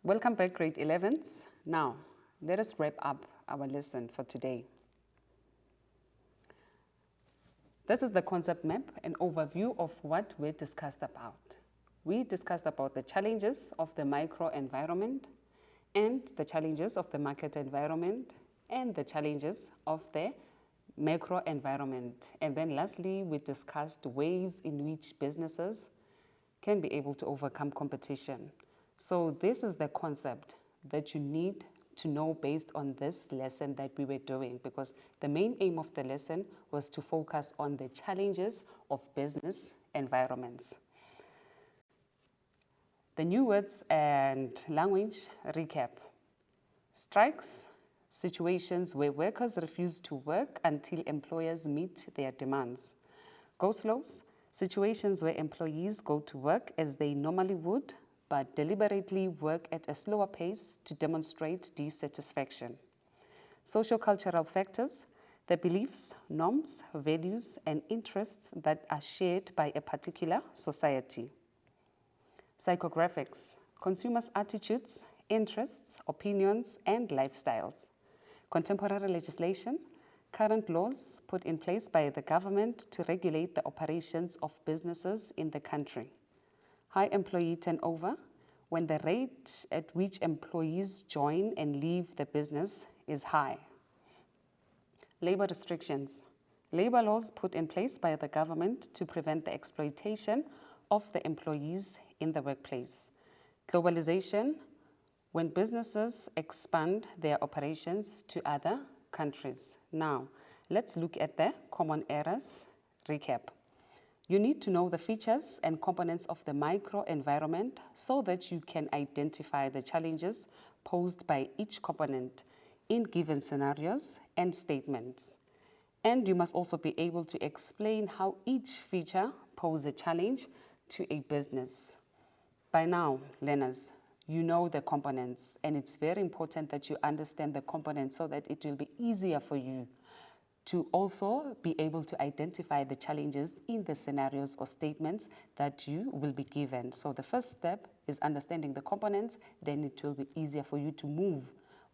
Welcome back, grade 11s. Now, let us wrap up our lesson for today. This is the concept map, an overview of what we discussed about. We discussed about the challenges of the micro environment and the challenges of the market environment and the challenges of the macro environment. And then lastly, we discussed ways in which businesses can be able to overcome competition. So this is the concept that you need to know based on this lesson that we were doing, because the main aim of the lesson was to focus on the challenges of business environments. The new words and language recap. Strikes, situations where workers refuse to work until employers meet their demands. Go slows, situations where employees go to work as they normally would, but deliberately work at a slower pace to demonstrate dissatisfaction. Socio-cultural factors, the beliefs, norms, values, and interests that are shared by a particular society. Psychographics, consumers' attitudes, interests, opinions, and lifestyles. Contemporary legislation, current laws put in place by the government to regulate the operations of businesses in the country. High employee turnover, when the rate at which employees join and leave the business is high. Labor restrictions, labor laws put in place by the government to prevent the exploitation of the employees in the workplace. Globalization, when businesses expand their operations to other countries. Now, let's look at the common errors recap. You need to know the features and components of the microenvironment so that you can identify the challenges posed by each component in given scenarios and statements. And you must also be able to explain how each feature poses a challenge to a business. By now, learners, you know the components, and it's very important that you understand the components so that it will be easier for you to also be able to identify the challenges in the scenarios or statements that you will be given. So the first step is understanding the components, then it will be easier for you to move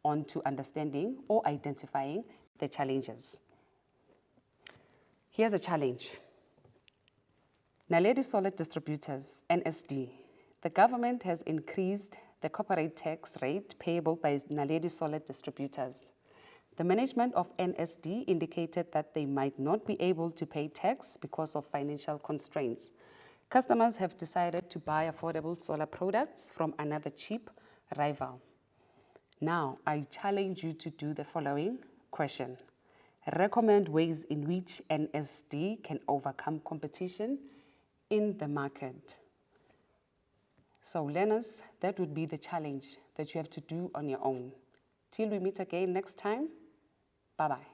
on to understanding or identifying the challenges. Here's a challenge. Naledi Solid Distributors, NSD. The government has increased the corporate tax rate payable by Naledi Solid Distributors. The management of NSD indicated that they might not be able to pay tax because of financial constraints. Customers have decided to buy affordable solar products from another cheap rival. Now, I challenge you to do the following question. Recommend ways in which NSD can overcome competition in the market. So learners, that would be the challenge that you have to do on your own. Till we meet again next time, bye-bye.